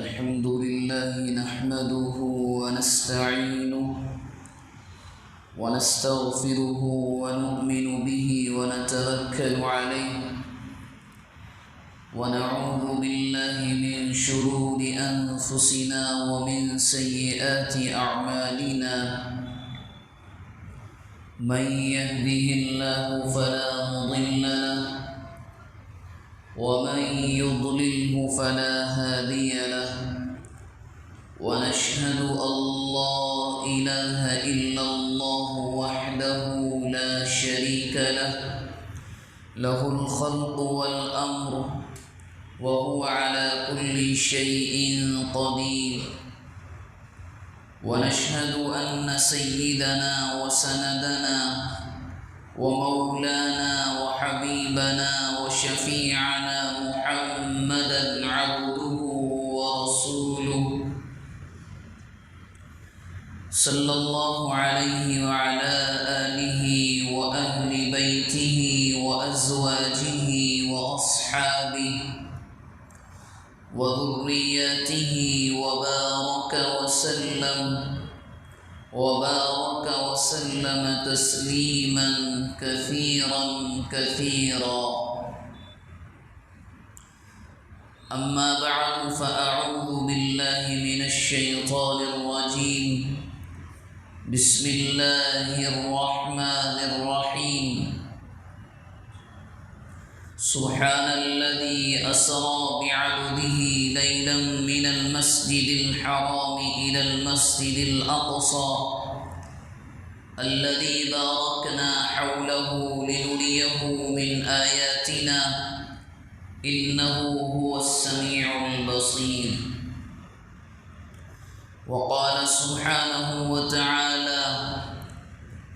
الحمد لله نحمده ونستعينه ونستغفره ونؤمن به ونتوكل عليه ونعوذ بالله من شرور أنفسنا ومن سيئات أعمالنا من يهده الله فلا مضل له ومن يضلله فلا هادي له ونشهد أن لا إله إلا الله وحده لا شريك له له الخلق والأمر وهو على كل شيء قدير ونشهد أن سيدنا وسندنا ومولانا وحبيبنا وشفيعنا محمدا عبده ورسوله صلى الله عليه وعلى آله وأهل بيته وأزواجه وأصحابه وذرياته وبارك وسلم تسليما كثيرا أما بعد فأعوذ بالله من الشيطان الرجيم بسم الله الرحمن الرحيم سبحان الذي أسرى بعبده ليلا من المسجد الحرام إلى المسجد الأقصى الذي باركنا حوله لنريه من آياتنا إنه هو السميع البصير وقال سبحانه وتعالى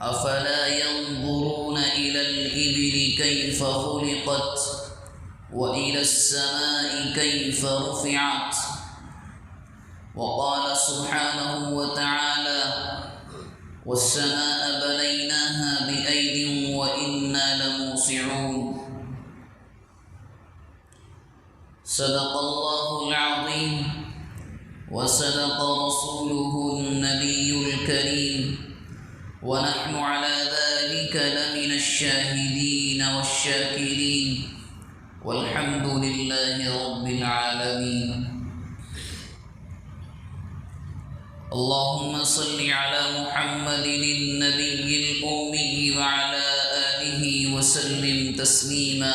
أفلا ينظرون إلى الإبل كيف خلقت وإلى السماء كيف رفعت وقال سبحانه وتعالى والسماء بنيناها بأيد وإنا لموسعون صدق الله العظيم وصدق رسوله النبي الكريم ونحن على ذلك لمن الشاهدين والشاكرين والحمد لله رب العالمين اللهم صل على محمد النبي الأمي وعلى آله وسلم تسليما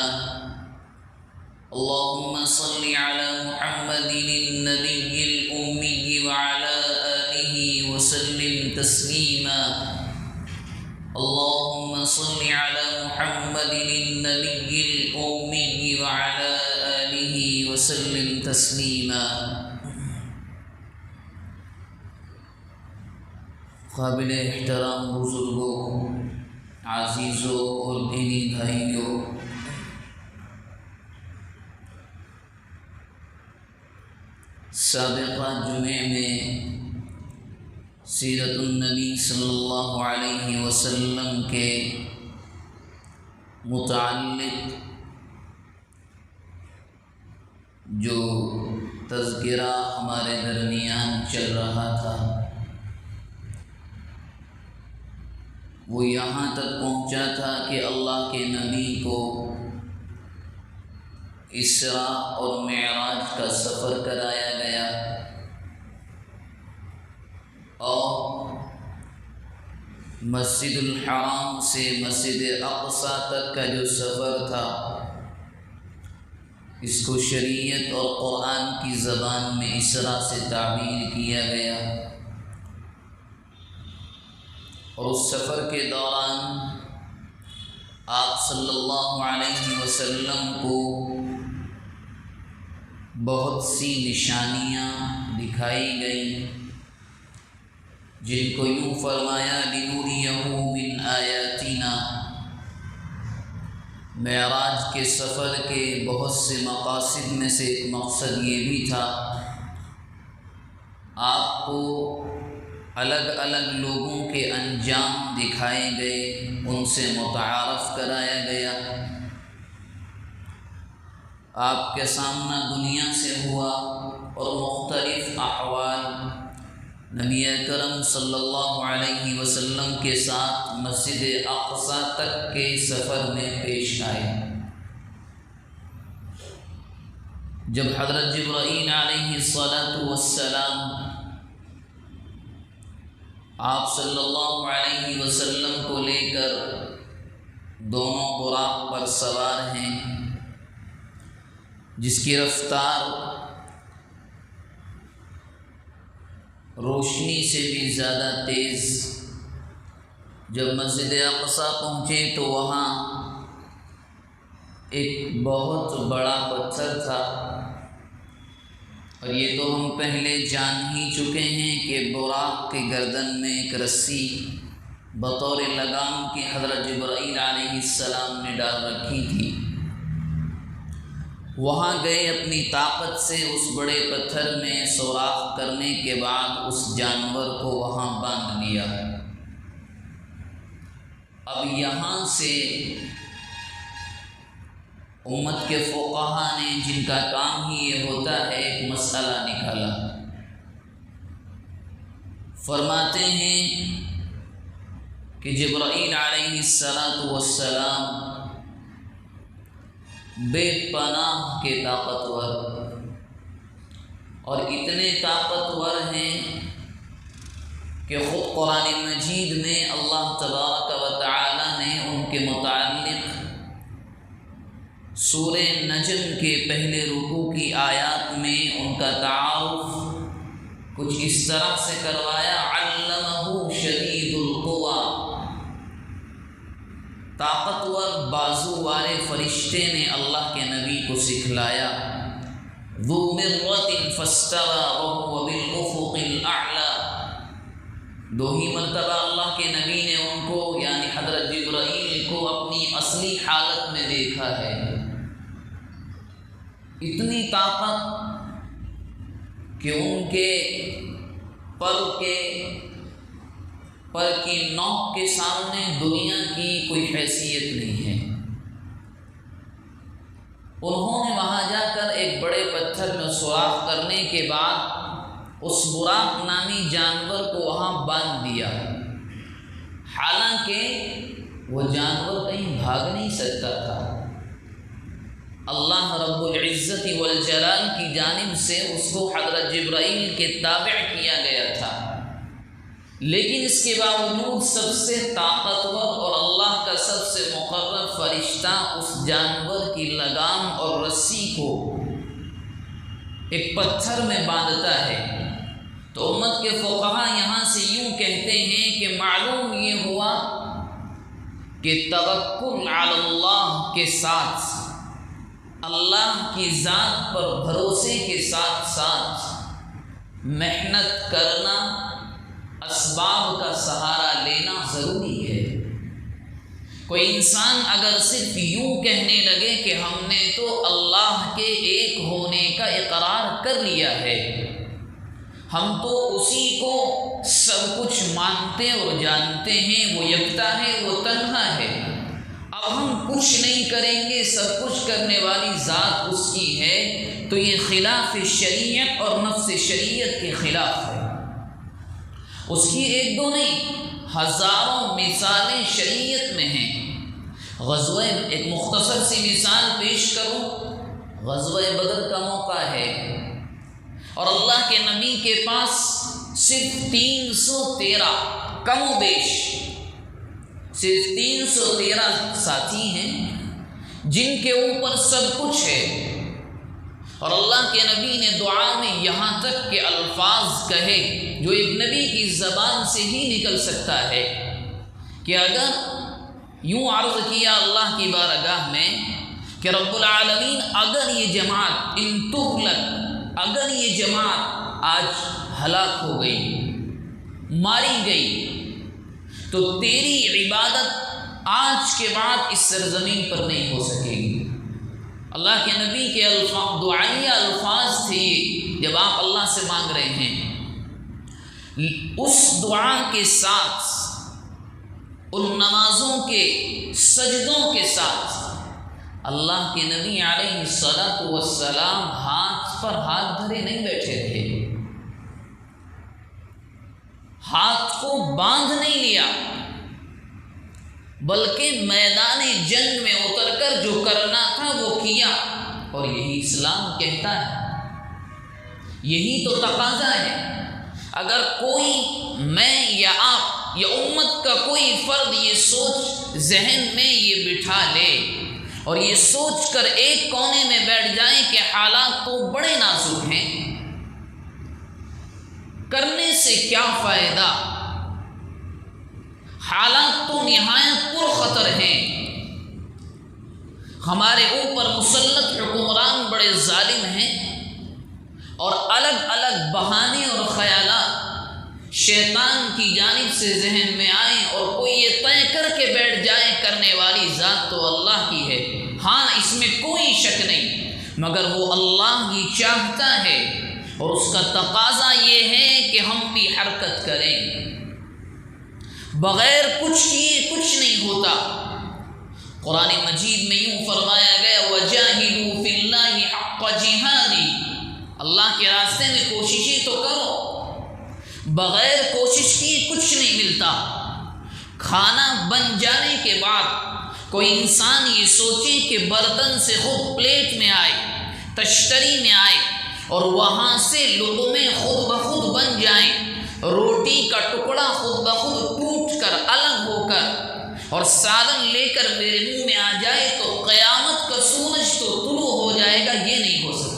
اللهم صل على محمد النبي الأمي وعلى آله وسلم تسليما اللهم صل على محمد النبي الأمي وعلى آله وسلم تسليما قابل احترام بزرگوں عزیزوں اور دینی بھائیوں سابقہ جمعے میں سیرت النبی صلی اللہ علیہ وسلم کے متعلق جو تذکرہ ہمارے درمیان چل رہا تھا وہ یہاں تک پہنچا تھا کہ اللہ کے نبی کو اسراء اور معراج کا سفر کرایا گیا اور مسجد الحرام سے مسجد اقصی تک کا جو سفر تھا اس کو شریعت اور قرآن کی زبان میں اسراء سے تعبیر کیا گیا اور اس سفر کے دوران آپ صلی اللہ علیہ وسلم کو بہت سی نشانیاں دکھائی گئیں جن کو یوں فرمایا لِنُرِيَهُ مِنْ آیَاتِنَا معراج کے سفر کے بہت سے مقاصد میں سے ایک مقصد یہ بھی تھا آپ کو الگ الگ لوگوں کے انجام دکھائے گئے ان سے متعارف کرایا گیا آپ کے سامنا دنیا سے ہوا اور مختلف احوال نبی اکرم صلی اللہ علیہ وسلم کے ساتھ مسجد اقصی تک کے سفر میں پیش آئے۔ جب حضرت جبرائیل علیہ السلام آپ صلی اللہ علیہ وسلم کو لے کر دونوں براق پر سوار ہیں، جس کی رفتار روشنی سے بھی زیادہ تیز، جب مسجد اقصی پہنچے تو وہاں ایک بہت بڑا پتھر تھا، اور یہ تو ہم پہلے جان ہی چکے ہیں کہ براق کی گردن میں ایک رسی بطور لگام کی حضرت جبرائیل علیہ السلام نے ڈال رکھی تھی۔ وہاں گئے، اپنی طاقت سے اس بڑے پتھر میں سوراخ کرنے کے بعد اس جانور کو وہاں باندھ دیا۔ اب یہاں سے امت کے فقہا نے، جن کا کام ہی یہ ہوتا ہے، ایک مسئلہ نکالا۔ فرماتے ہیں کہ جبرائیل علیہ السلام بے پناہ کے طاقتور، اور اتنے طاقتور ہیں کہ خود قرآن مجید میں اللہ تبارک و تعالی نے ان کے متعلق سورہ نجم کے پہلے رکوع کی آیات میں ان کا تعارف کچھ اس طرح سے کروایا، علمہ شدید القویٰ، طاقتور بازو والے فرشتے نے اللہ کے نبی کو سکھلایا، ذو مرۃ فاستوى وهو بالافق الاعلی، دو ہی مرتبہ اللہ کے نبی نے ان کو یعنی حضرت جبرائیل کو اپنی اصلی حالت میں دیکھا ہے۔ اتنی طاقت کہ ان کے پر کی نوک کے سامنے دنیا کی کوئی حیثیت نہیں ہے۔ انہوں نے وہاں جا کر ایک بڑے پتھر میں سوراخ کرنے کے بعد اس براق نامی جانور کو وہاں باندھ دیا، حالانکہ وہ جانور کہیں بھاگ نہیں سکتا تھا۔ اللہ رب العزت والجلال کی جانب سے اس کو حضرت جبرائیل کے تابع کیا گیا تھا، لیکن اس کے باوجود سب سے طاقتور اور اللہ کا سب سے مقرر فرشتہ اس جانور کی لگام اور رسی کو ایک پتھر میں باندھتا ہے۔ تو امت کے فقہا یہاں سے یوں کہتے ہیں کہ معلوم یہ ہوا کہ توکل علی اللہ کے ساتھ، اللہ کی ذات پر بھروسے کے ساتھ ساتھ محنت کرنا، اسباب کا سہارا لینا ضروری ہے۔ کوئی انسان اگر صرف یوں کہنے لگے کہ ہم نے تو اللہ کے ایک ہونے کا اقرار کر لیا ہے، ہم تو اسی کو سب کچھ مانتے اور جانتے ہیں، وہ یکتا ہے، وہ تنہا ہے، اب ہم کچھ نہیں کریں گے، سب کچھ کرنے والی ذات اس کی ہے، تو یہ خلاف شریعت اور نفس شریعت کے خلاف ہے۔ اس کی ایک دو نہیں، ہزاروں مثالیں شریعت میں ہیں۔ غزوہ، ایک مختصر سی مثال پیش کروں، غزوہ بدر کا موقع ہے اور اللہ کے نبی کے پاس صرف 313 کم و بیش صرف 313 ساتھی ہیں جن کے اوپر سب کچھ ہے، اور اللہ کے نبی نے دعا میں یہاں تک کہ الفاظ کہے جو ایک نبی کی زبان سے ہی نکل سکتا ہے کہ اگر یوں عرض کیا اللہ کی بارگاہ میں کہ رب العالمین اگر یہ جماعت ان تغلق، اگر یہ جماعت آج ہلاک ہو گئی، ماری گئی، تو تیری عبادت آج کے بعد اس سرزمین پر نہیں ہو سکے گی۔ اللہ کے نبی کے دعائیہ الفاظ تھے جب آپ اللہ سے مانگ رہے ہیں۔ اس دعا کے ساتھ، ان نمازوں کے سجدوں کے ساتھ، اللہ کے نبی علیہ الصلاۃ والسلام ہاتھ پر ہاتھ دھرے نہیں بیٹھے تھے، کو باندھ نہیں لیا، بلکہ میدان جنگ میں اتر کر جو کرنا تھا وہ کیا۔ اور یہی اسلام کہتا ہے، یہی تو تقاضا ہے۔ اگر کوئی، میں یا آپ یا امت کا کوئی فرد یہ سوچ ذہن میں یہ بٹھا لے اور یہ سوچ کر ایک کونے میں بیٹھ جائیں کہ حالات تو بڑے نازک ہیں، کرنے سے کیا فائدہ، حالات تو نہایت پرخطر ہیں، ہمارے اوپر مسلط حکمران بڑے ظالم ہیں، اور الگ الگ بہانے اور خیالات شیطان کی جانب سے ذہن میں آئیں اور کوئی یہ طے کر کے بیٹھ جائے کرنے والی ذات تو اللہ کی ہے، ہاں اس میں کوئی شک نہیں، مگر وہ اللہ ہی چاہتا ہے اور اس کا تقاضا یہ ہے کہ ہم بھی حرکت کریں۔ بغیر کچھ کیے کچھ نہیں ہوتا۔ قرآن مجید میں یوں فرمایا گیا وَجَاهِدُوا فِي اللَّهِ حَقَّ جِهَادِهِ، اللہ کے راستے میں کوششیں تو کرو، بغیر کوشش کیے کچھ نہیں ملتا۔ کھانا بن جانے کے بعد کوئی انسان یہ سوچے کہ برتن سے خود پلیٹ میں آئے، تشتری میں آئے اور وہاں سے لقمے خود بخود بن جائیں، روٹی کا ٹکڑا خود بخود ٹوٹ کر الگ ہو کر اور سالن لے کر میرے منہ میں آ جائے تو قیامت کا سورج تو طلوع ہو جائے گا، یہ نہیں ہو سکتا۔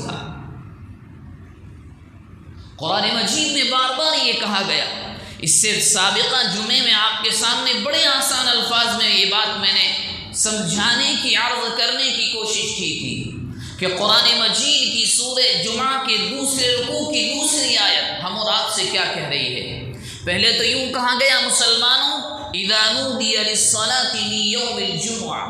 قرآن مجید میں بار بار یہ کہا گیا۔ اس سے سابقہ جمعے میں آپ کے سامنے بڑے آسان الفاظ میں یہ بات میں نے سمجھانے کی، عرض کرنے کی کوشش کی تھی کہ قرآن مجید کی سورہ جمعہ کے دوسرے رکوع کی دوسری آیت ہم اور آپ سے کیا کہہ رہی ہے۔ پہلے تو یوں کہا گیا مسلمانوں اذا نودی للصلاۃ لیوم الجمعہ،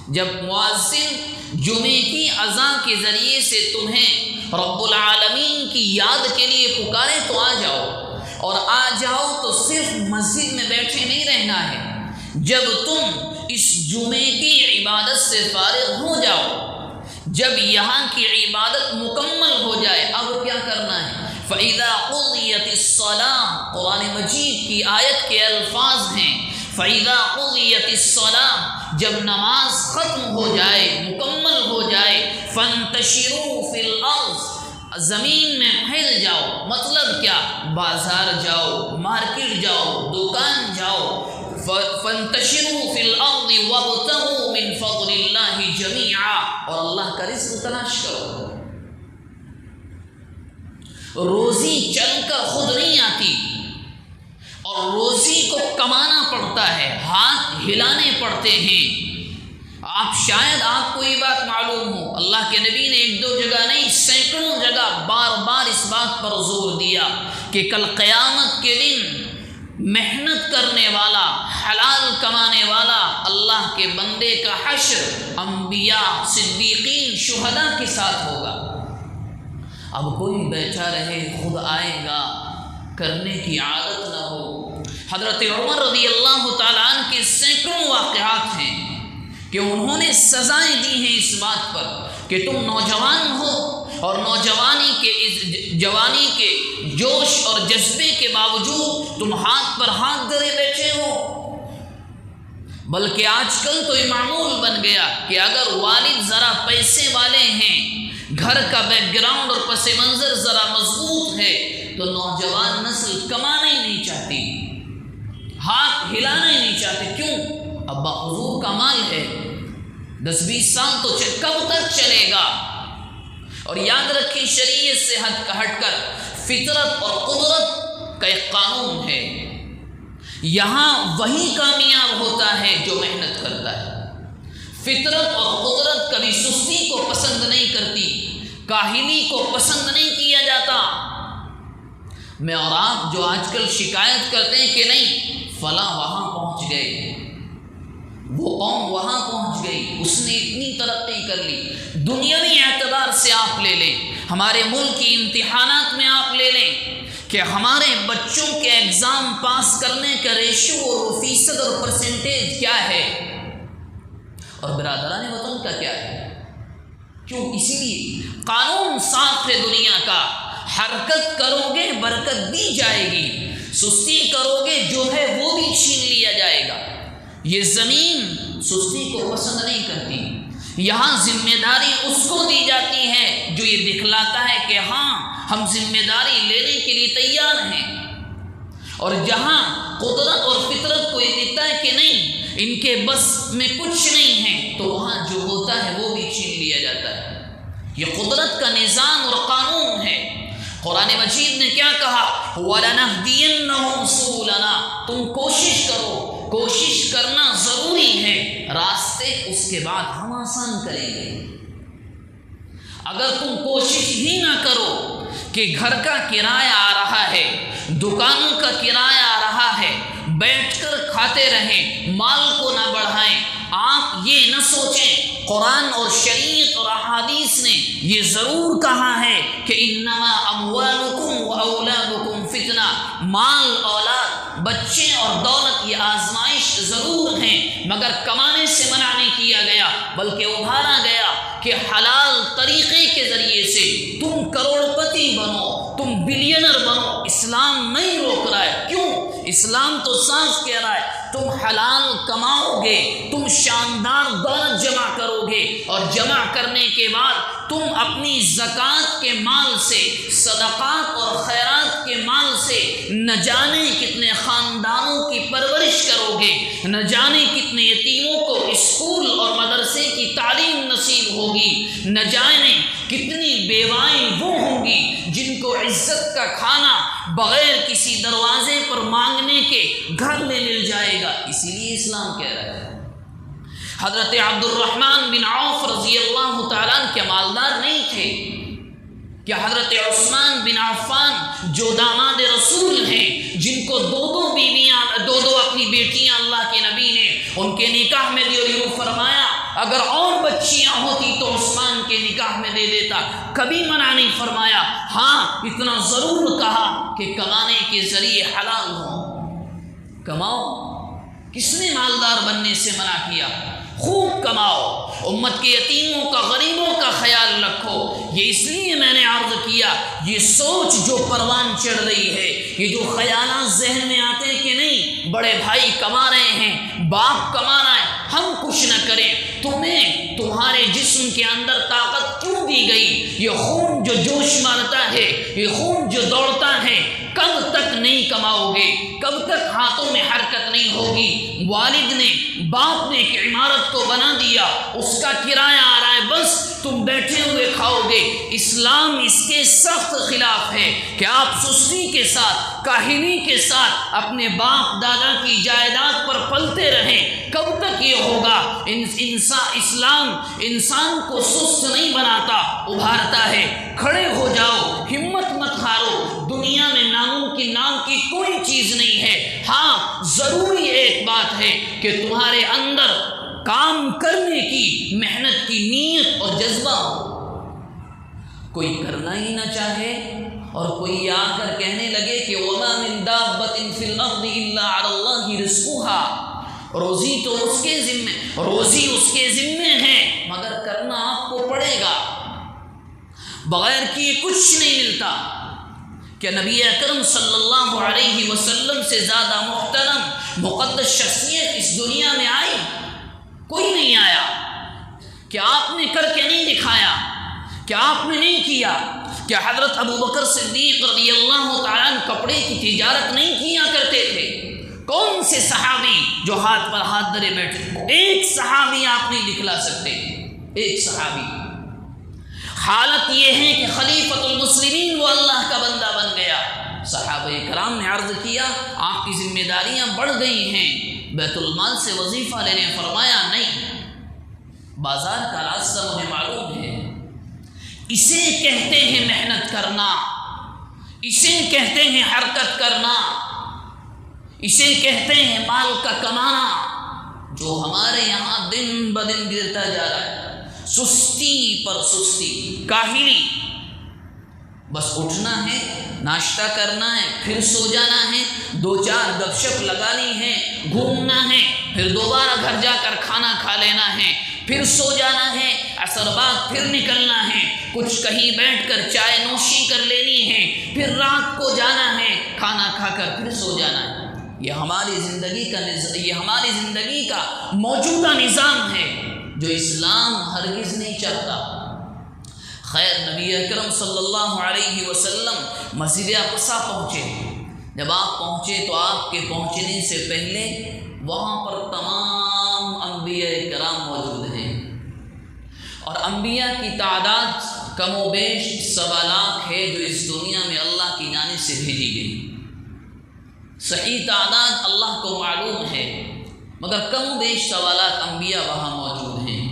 جب مؤذن جمعے کی اذان کے ذریعے سے تمہیں رب العالمین کی یاد کے لیے پکارے تو آ جاؤ، اور آ جاؤ تو صرف مسجد میں بیٹھے نہیں رہنا ہے، جب تم اس جمعے کی عبادت سے فارغ ہو جاؤ، جب یہاں کی عبادت مکمل ہو جائے، اب کیا کرنا ہے؟ فَإِذَا قُضِيَتِ الصَّلَاةُ، قرآن مجید کی آیت کے الفاظ ہیں فَإِذَا قُضِيَتِ الصَّلَاةُ، جب نماز ختم ہو جائے، مکمل ہو جائے، فَانْتَشِرُوا فِي الْأَرْضِ، زمین میں پھیل جاؤ۔ مطلب کیا؟ بازار جاؤ، مارکیٹ جاؤ، دکان جاؤ۔ فَانْتَشِرُوا فِي الْأَرْضِ وَابْتَغُوا مِنْ فَضْلِ اللَّهِ جَمِيعًا، اور اللہ کا رزق تلاش کرو۔ روزی چل کر خود نہیں آتی، اور روزی کو کمانا پڑتا ہے، ہاتھ ہلانے پڑتے ہیں۔ آپ شاید آپ کو یہ بات معلوم ہو، اللہ کے نبی نے ایک دو جگہ نہیں سینکڑوں جگہ بار بار اس بات پر زور دیا کہ کل قیامت کے دن محنت کرنے والا، حلال کمانے والا اللہ کے بندے کا حشر انبیاء، صدیقین، شہداء کے ساتھ ہوگا۔ اب کوئی بیٹھا رہے خود آئے گا کرنے کی عادت نہ ہو۔ حضرت عمر رضی اللہ تعالیٰ عنہ کے سینکڑوں واقعات ہیں کہ انہوں نے سزائیں دی ہیں اس بات پر کہ تم نوجوان ہو اور جوانی کے جوش اور جذبے کے باوجود تم ہاتھ پر ہاتھ دھرے بیٹھے ہو۔ بلکہ آج کل تو یہ معمول بن گیا کہ اگر والد ذرا پیسے والے ہیں، گھر کا بیک گراؤنڈ اور پس منظر ذرا مضبوط ہے، تو نوجوان نسل کمانا ہی نہیں چاہتی، ہاتھ ہلانا ہی نہیں چاہتے۔ کیوں؟ ابا حضور کا مال ہے، 10-20 سال تو کب تک چلے گا؟ اور یاد رکھیں شریعت سے ہٹ کر فطرت اور قدرت کا ایک قانون ہے، یہاں وہی کامیاب ہوتا ہے جو محنت کرتا ہے۔ فطرت اور قدرت کبھی سستی کو پسند نہیں کرتی، کاہلی کو پسند نہیں کیا جاتا۔ میں اور آپ جو آج کل شکایت کرتے ہیں کہ نہیں فلاں وہاں پہنچ گئے، وہ قوم وہاں پہنچ گئی، اس نے اتنی ترقی کر لی، دنیاوی اعتبار سے آپ لے لیں، ہمارے ملک کی امتحانات میں آپ لے لیں کہ ہمارے بچوں کے ایگزام پاس کرنے کا ریشو اور فیصد اور پرسنٹیج کیا ہے، اور برادران وطن کا کیا ہے؟ کیوں؟ اسی لیے قانون صاف ہے دنیا کا، حرکت کرو گے برکت دی جائے گی، سستی کرو گے جو ہے وہ بھی چھین لیا جائے گا۔ یہ زمین سستی کو پسند نہیں کرتی، یہاں ذمہ داری اس کو دی جاتی ہے جو یہ دکھلاتا ہے کہ ہاں ہم ذمہ داری لینے کے لیے تیار ہیں، اور جہاں قدرت اور فطرت کو یہ کہتا ہے کہ نہیں ان کے بس میں کچھ نہیں ہے، تو وہاں جو ہوتا ہے وہ بھی چھین لیا جاتا ہے۔ یہ قدرت کا نظام اور قانون ہے۔ قرآن مجید نے کیا کہا؟ وَلَنَهْدِيَنَّهُمْ سُبُلَنَا، تم کوشش کرو، کوشش کرنا ضروری ہے، راستے اس کے بعد ہم آسان کریں گے۔ اگر تم کوشش ہی نہ کرو کہ گھر کا کرایہ آ رہا ہے، دکانوں کا کرایہ آ رہا ہے، بیٹھ کر کھاتے رہیں، مال کو نہ بڑھائیں، آپ یہ نہ سوچیں۔ قرآن اور شریعت اور احادیث نے یہ ضرور کہا ہے کہ انما اموالکم و اولادکم فتنہ، مال، اولاد، بچے اور دولت یہ آزمائش ضرور ہیں، مگر کمانے سے منع نہیں کیا گیا، بلکہ ابھارا گیا کہ حلال طریقے کے ذریعے سے تم کروڑ پتی بنو، تم بلینر بنو۔ اسلام نہیں روک رہا ہے، کیوں؟ اسلام تو صاف کہہ رہا ہے تم حلال کماؤ گے، تم شاندار دولت جمع کرو گے، اور جمع کرنے کے بعد تم اپنی زکوٰۃ کے مال سے، صدقات اور خیرات کے مال سے نہ جانے کتنے خاندانوں کی پرورش کرو گے، نہ جانے کتنے یتیموں کو اسکول اور مدرسے کی تعلیم نصیب ہوگی، نہ جانے کتنی بیوائیں وہ ہوں گی جن کو عزت کا کھانا بغیر کسی دروازے پر مانگنے کے گھر میں مل جائے گا۔ اسی لیے اسلام کہہ رہا ہے۔ حضرت عبد الرحمن بن عوف رضی اللہ تعالیٰ عنہ کے مالدار نہیں تھے کہ حضرت عثمان بن عفان جو داماد رسول ہیں، جن کو دو بیویاں، دو اپنی بیٹیاں اللہ کے نبی نے ان کے نکاح میں دی، اور یوں فرمایا اگر اور بچیاں ہوتی تو عثمان کے نکاح میں دے دیتا، کبھی منع نہیں فرمایا۔ ہاں اتنا ضرور کہا کہ کمانے کے ذریعے حلال ہو، کماؤ۔ کس نے مالدار بننے سے منع کیا؟ خوب کماؤ، امت کے یتیموں کا، غریبوں کا خیال رکھو۔ یہ اس لیے میں نے عرض کیا، یہ سوچ جو پروان چڑھ رہی ہے، یہ جو خیالات ذہن میں آتے ہیں کہ نہیں بڑے بھائی کما رہے ہیں، باپ کما رہا ہے، ہم کچھ نہ کریں، تمہیں تمہارے جسم کے اندر طاقت کیوں دی گئی؟ یہ خون جو جوش مارتا ہے، یہ خون جو دوڑتا ہے، کب تک نہیں کماؤ گے؟ کب تک ہاتھوں میں حرکت نہیں ہوگی؟ والد نے، باپ نے ایک عمارت کو بنا دیا، اس کا کرایہ آ رہا ہے، بس تم بیٹھے ہوئے کھاؤ گے۔ اسلام اس کے سخت خلاف ہے کہ آپ سستی کے ساتھ، کاہلی کے ساتھ اپنے باپ دادا کی جائیداد پر پلتے رہیں۔ کب تک یہ ہوگا؟ اسلام انسان کو سست نہیں بناتا، ابھارتا ہے۔ کھڑے ہو جاؤ، ہمت مت ہارو، دنیا میں ناممکن نام کی کوئی چیز نہیں ہے۔ ہاں ضروری ایک بات ہے کہ تمہارے اندر کام کرنے کی، محنت کی نیت اور جذبہ ہو۔ کوئی کرنا ہی نہ چاہے اور کوئی آ کر کہنے لگے کہ وَمَا مِن دَابَّةٍ فِي الْأَرْضِ إِلَّا عَلَى اللَّهِ رِزْقُهَا، روزی تو اس کے ذمے، روزی اس کے ذمے ہے، مگر کرنا آپ کو پڑے گا، بغیر کیے کچھ نہیں ملتا۔ کہ نبی اکرم صلی اللہ علیہ وسلم سے زیادہ محترم مقدس شخصیت اس دنیا میں آئی؟ کوئی نہیں آیا۔ کیا آپ نے کر کے نہیں دکھایا؟ کیا آپ نے نہیں کیا؟ کیا حضرت ابو بکر صدیق رضی اللہ تعالیٰ عنہ کپڑے کی تجارت نہیں کیا کرتے تھے؟ کون سے صحابی جو ہاتھ پر ہاتھ دھرے بیٹھے؟ ایک صحابی آپ نہیں دکھلا سکتے، ایک صحابی۔ حالت یہ ہے کہ خلیفۃ المسلمین وہ اللہ کا بندہ بن گیا۔ صحابہ کرام نے عرض کیا آپ کی ذمہ داریاں بڑھ گئی ہیں، بیت المال سے وظیفہ لینے، فرمایا نہیں، بازار کا راستہ مجھے معلوم ہے۔ اسے کہتے ہیں محنت کرنا، اسے کہتے ہیں حرکت کرنا، اسے کہتے ہیں مال کا کمانا، جو ہمارے یہاں دن بدن گرتا جا رہا ہے۔ سستی پر سستی، کاہلی، بس اٹھنا ہے، ناشتہ کرنا ہے، پھر سو جانا ہے، دو چار گپ شپ لگانی ہے، گھومنا ہے، پھر دوبارہ گھر جا کر کھانا کھا لینا ہے، پھر سو جانا ہے، عصر بعد پھر نکلنا ہے، کچھ کہیں بیٹھ کر چائے نوشی کر لینی ہے، پھر رات کو جانا ہے، کھانا کھا کر پھر سو جانا ہے۔ یہ ہماری زندگی کا موجودہ نظام ہے جو اسلام ہرگز نہیں چاہتا۔ خیر، نبی اکرم صلی اللہ علیہ وسلم مسجد اقصیٰ پہنچے۔ جب آپ پہنچے تو آپ کے پہنچنے سے پہلے وہاں پر تمام انبیاء کرام موجود ہیں، اور انبیاء کی تعداد کم و بیش 1.25 لاکھ ہے جو اس دنیا میں اللہ کی جانب سے بھیجی گئی۔ صحیح تعداد اللہ کو معلوم ہے، مگر کم و بیش 1.25 لاکھ انبیاء وہاں موجود ہیں۔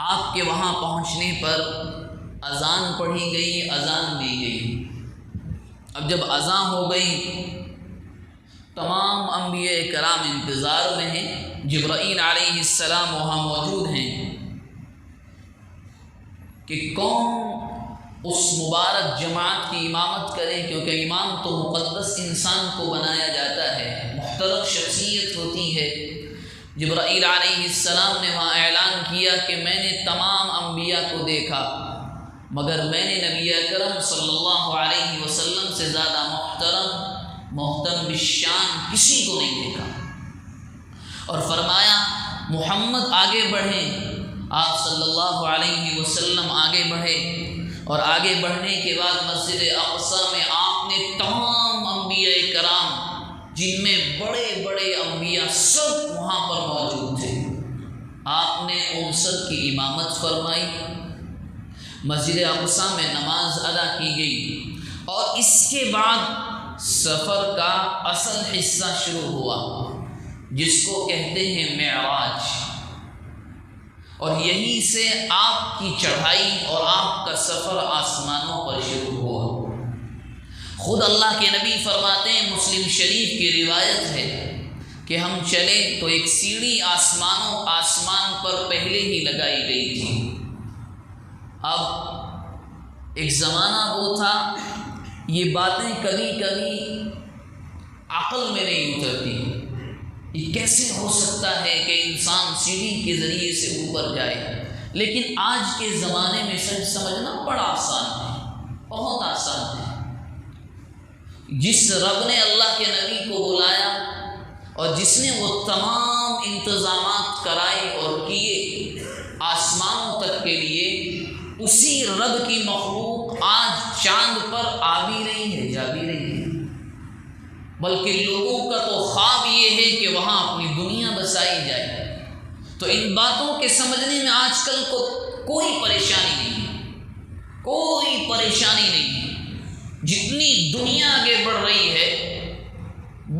آپ کے وہاں پہنچنے پر اذان پڑھی گئی، اذان دی گئی۔ اب جب اذان ہو گئی، تمام انبیاء کرام انتظار میں ہیں، جبرائیل علیہ السلام وہاں موجود ہیں کہ کون اس مبارک جماعت کی امامت کرے، کیونکہ امام تو مقدس انسان کو بنایا جاتا ہے، محترم شخصیت ہوتی ہے۔ جبرائیل علیہ السلام نے وہاں اعلان کیا کہ میں نے تمام انبیاء کو دیکھا، مگر میں نے نبی اکرم صلی اللہ علیہ وسلم سے زیادہ محترم بالشان کسی کو نہیں دیکھا، اور فرمایا محمد آگے بڑھیں۔ آپ صلی اللہ علیہ وسلم آگے بڑھے، اور آگے بڑھنے کے بعد مسجد اقصیٰ میں آپ نے تمام انبیاء کرام، جن میں بڑے بڑے انبیاء سب وہاں پر موجود تھے، آپ نے ان سب کی امامت فرمائی۔ مسجد اقصیٰ میں نماز ادا کی گئی، اور اس کے بعد سفر کا اصل حصہ شروع ہوا، جس کو کہتے ہیں معراج، اور یہیں سے آپ کی چڑھائی اور آپ کا سفر آسمانوں پر شروع ہوا۔ خود اللہ کے نبی فرماتے ہیں، مسلم شریف کی روایت ہے کہ ہم چلے تو ایک سیڑھی آسمان پر پہلے ہی لگائی گئی تھی۔ اب ایک زمانہ وہ تھا، یہ باتیں کبھی کبھی عقل میں نہیں اترتی، یہ کیسے ہو سکتا ہے کہ انسان سیڑھی کے ذریعے سے اوپر جائے، لیکن آج کے زمانے میں سمجھنا بڑا آسان ہے، بہت آسان ہے۔ جس رب نے اللہ کے نبی کو بلایا اور جس نے وہ تمام انتظامات کرائے اور کیے آسمانوں تک کے لیے، اسی رب کی مخلوق آج چاند پر آ بھی رہی ہے، جا بھی رہی ہے، بلکہ لوگوں کا تو خواب یہ ہے کہ وہاں اپنی دنیا بسائی جائے۔ تو ان باتوں کے سمجھنے میں آج کل کو کوئی پریشانی نہیں ہے، کوئی پریشانی نہیں ہے۔ جتنی دنیا آگے بڑھ رہی ہے،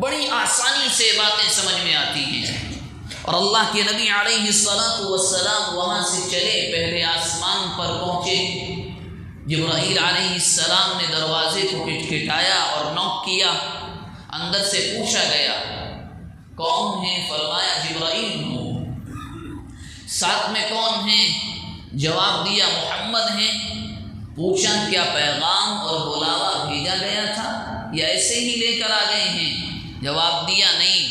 بڑی آسانی سے باتیں سمجھ میں آتی ہیں، اور اللہ کے نبی علیہ السلام وہاں سے چلے، پہلے آسمان پر پہنچے۔ جبرائیل علیہ السلام نے دروازے کو کھٹکھٹایا اور نوک کیا، اندر سے پوچھا گیا کون ہے؟ فرمایا جبرائیل ہوں۔ ساتھ میں کون ہیں؟ جواب دیا محمد ہیں۔ پوچھا کیا پیغام اور بلاوا بھیجا گیا تھا یا ایسے ہی لے کر آ گئے ہیں؟ جواب دیا نہیں،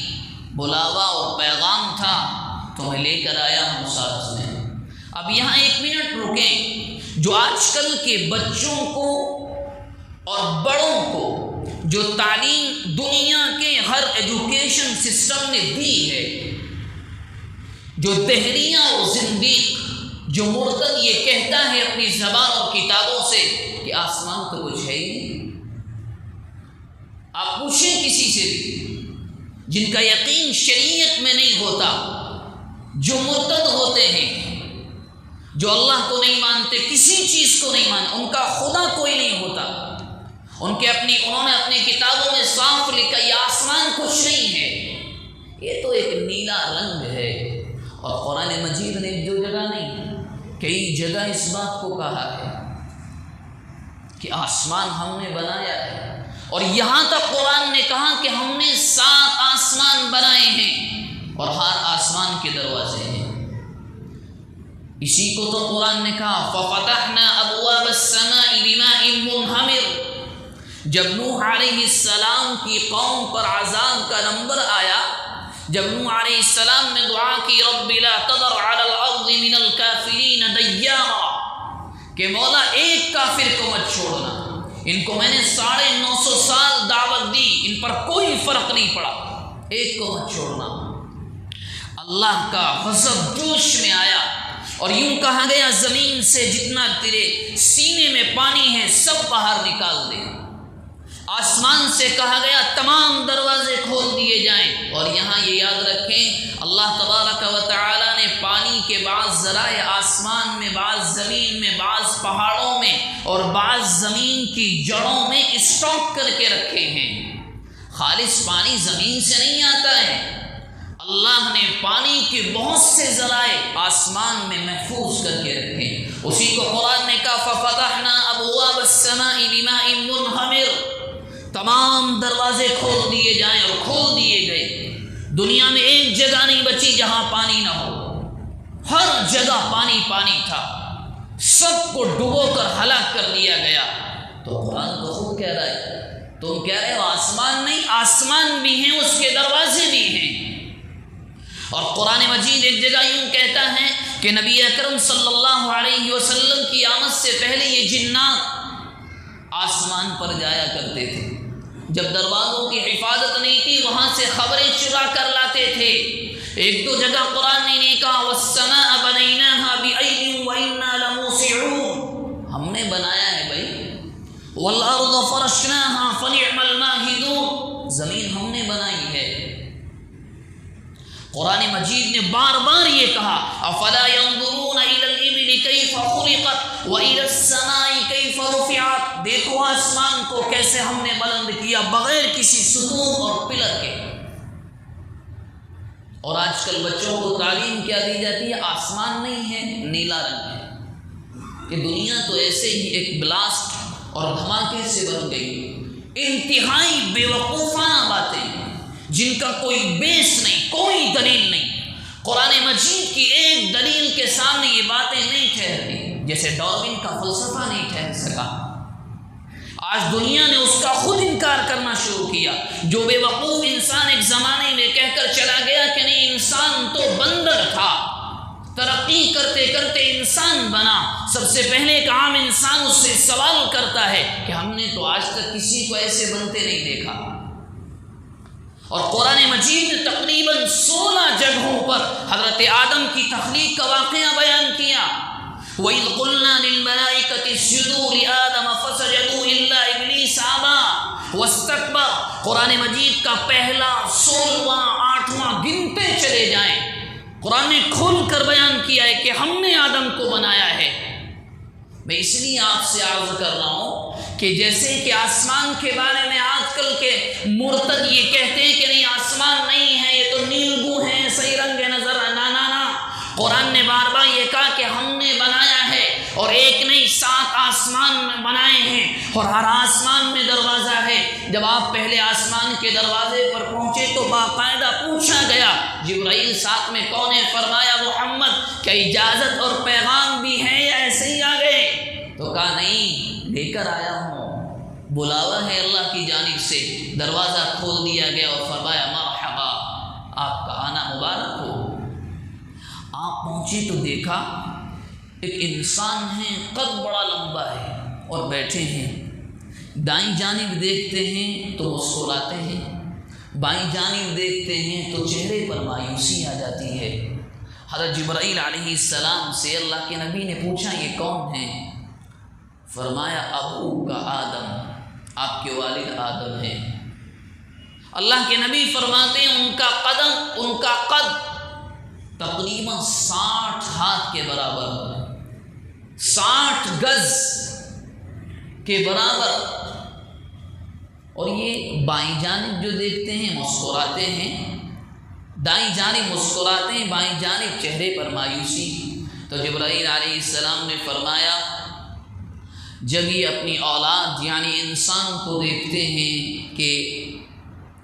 بلاوا اور پیغام تھا تو میں لے کر آیا ہوں ساتھ میں۔ اب یہاں 1 منٹ رکیں۔ جو آج کل کے بچوں کو اور بڑوں کو جو تعلیم دنیا کے ہر ایجوکیشن سسٹم نے دی ہے، جو دہریہ اور زندیق، جو مرتد یہ کہتا ہے اپنی زبان اور کتابوں سے کہ آسمان تو کچھ ہے ہی نہیں۔ آپ پوچھیں کسی سے بھی جن کا یقین شریعت میں نہیں ہوتا، جو مرتد ہوتے ہیں، جو اللہ کو نہیں مانتے، کسی چیز کو نہیں مانتے، ان کا خدا کوئی نہیں ہوتا، انہوں نے اپنی کتابوں میں صاف لکھا یہ آسمان کچھ نہیں ہے، یہ تو ایک نیلا رنگ ہے۔ اور قرآن مجید نے جو جگہ نہیں، کئی جگہ اس بات کو کہا ہے کہ آسمان ہم نے بنایا ہے، اور یہاں تک قرآن نے کہا کہ ہم نے 7 آسمان بنائے ہیں اور ہر آسمان کے دروازے ہیں۔ اسی کو تو قرآن نے کہا فَفَتَحْنَا أَبْوَابَ السَّمَاءِ بِمَاءٍ مُنْهَمِرٍ۔ جب نوح علیہ السلام کی قوم پر عذاب کا نمبر آیا، جب نوح علیہ السلام نے دعا کی رب لا تذر علی الارض من الکافرین دیارا، کہ مولا ایک کافر کو مت چھوڑنا، ان کو میں نے 950 سال دعوت دی، ان پر کوئی فرق نہیں پڑا، ایک کو مت چھوڑنا۔ اللہ کا غضب جوش میں آیا اور یوں کہا گیا زمین سے جتنا تیرے سینے میں پانی ہے سب باہر نکال دے۔ آسمان سے کہا گیا تمام دروازے کھول دیے جائیں، اور یہاں یہ یاد رکھیں اللہ تبارک و تعالی نے پانی کے بعض ذرائع آسمان میں، بعض زمین میں، بعض پہاڑوں میں اور بعض زمین کی جڑوں میں اسٹاک کر کے رکھے ہیں۔ خالص پانی زمین سے نہیں آتا ہے، اللہ نے پانی کے بہت سے ذرائع آسمان میں محفوظ کر کے رکھے۔ اسی کو قرآن نے کہا فَفَتَحْنَا أَبْوَابَ السَّمَاءِ بِمَاءٍ مُنْهَمِرٍ، تمام دروازے کھول دیے جائیں، اور کھول دیے گئے۔ دنیا میں ایک جگہ نہیں بچی جہاں پانی نہ ہو، ہر جگہ پانی پانی تھا، سب کو ڈبو کر ہلاک کر دیا گیا۔ تو قرآن تو خود کہہ رہا ہے، تم کہہ رہے ہو آسمان نہیں، آسمان بھی ہیں، اس کے دروازے بھی ہیں۔ اور قرآن مجید ایک جگہ یوں کہتا ہے کہ نبی اکرم صلی اللہ علیہ وسلم کی آمد سے پہلے یہ جنات آسمان پر جایا کرتے تھے، جب دروازوں کی حفاظت نہیں تھی وہاں سے خبریں چرا کر لاتے تھے۔ ایک دو جگہ قرآن نے کہا وَالسَّمَاءَ بَنَيْنَاهَا بِأَيْدٍ وَإِنَّا لَمُوسِعُونَ، ہم نے بنایا ہے بھائی، وَالْأَرْضَ فَرَشْنَاهَا فَنِعْمَ الْمَاهِدُونَ، زمین ہم نے بنائی ہے۔ قرآن مجید نے بار بار یہ کہا افلا ينظرون الى الابل كيف خلقت والى السماء كيف رفعت، دیکھو آسمان کو کیسے ہم نے بلند کیا بغیر کسی ستون اور پلر کے۔ اور آج کل بچوں کو تعلیم کیا دی جاتی ہے؟ آسمان نہیں ہے، نیلا رنگ ہے، کہ دنیا تو ایسے ہی ایک بلاسٹ اور دھماکے سے بن گئی۔ انتہائی بیوقوفانہ باتیں جن کا کوئی بیس نہیں، کوئی دلیل نہیں۔ قرآن مجید کی ایک دلیل کے سامنے یہ باتیں نہیں ٹھہرتی، جیسے ڈارون کا فلسفہ نہیں ٹھہر سکا۔ آج دنیا نے اس کا خود انکار کرنا شروع کیا۔ جو بے وقوف انسان ایک زمانے میں کہہ کر چلا گیا کہ نہیں انسان تو بندر تھا، ترقی کرتے کرتے انسان بنا، سب سے پہلے ایک عام انسان اس سے سوال کرتا ہے کہ ہم نے تو آج تک کسی کو ایسے بنتے نہیں دیکھا۔ اور قرآن مجید نے تقریباً 16 جگہوں پر حضرت آدم کی تخلیق کا واقعہ بیان کیا۔ وَإِذْ قُلْنَا لِلْمَلَائِكَةِ اسْجُدُوا لِآدَمَ فَسَجَدُوا إِلَّا إِبْلِيسَ أَبَىٰ وَاسْتَكْبَرَ۔ قرآن مجید کا پہلا 16واں 8واں گنتے چلے جائیں، قرآن نے کھول کر بیان کیا ہے کہ ہم نے آدم کو بنایا ہے۔ میں اس لیے آپ سے عرض کر رہا ہوں کہ جیسے کہ آسمان کے بارے میں آج کل کے مرتد یہ کہتے ہیں کہ نہیں آسمان نہیں ہے، یہ تو نیلگوں ہیں، صحیح رنگ نظر نا نا نا۔ قرآن نے بار بار یہ کہا کہ ہم نے بنایا ہے، اور ایک نہیں 7 آسمان بنائے ہیں، اور ہر آسمان میں دروازہ ہے۔ جب آپ پہلے آسمان کے دروازے پر پہنچے تو باقاعدہ پوچھا گیا جبرائیل ساتھ میں کون ہے؟ فرمایا محمد، کیا اجازت اور پیغام بھی ہے یا ایسے ہی آ گئے؟ تو کہا نہیں، لے کر آیا ہوں، بلاوا ہے اللہ کی جانب سے۔ دروازہ کھول دیا گیا اور فرمایا مرحبا، آپ کا آنا مبارک ہو۔ آپ پہنچے تو دیکھا ایک انسان ہے، قد بڑا لمبا ہے اور بیٹھے ہیں، دائیں جانب دیکھتے ہیں تو مسکراتے ہیں، بائیں جانب دیکھتے ہیں تو چہرے پر مایوسی آ جاتی ہے۔ حضرت جبرائیل علیہ السلام سے اللہ کے نبی نے پوچھا یہ کون ہیں؟ فرمایا ابو کا آدم، آپ کے والد آدم ہیں۔ اللہ کے نبی فرماتے ہیں ان کا قد تقریباً 60 ہاتھ کے برابر، 60 گز کے برابر، اور یہ بائیں جانب جو دیکھتے ہیں مسکراتے ہیں، دائیں جانب مسکراتے ہیں، بائیں جانب چہرے پر مایوسی۔ تو جبرائیل علیہ السلام نے فرمایا جب یہ اپنی اولاد یعنی انسان کو دیکھتے ہیں کہ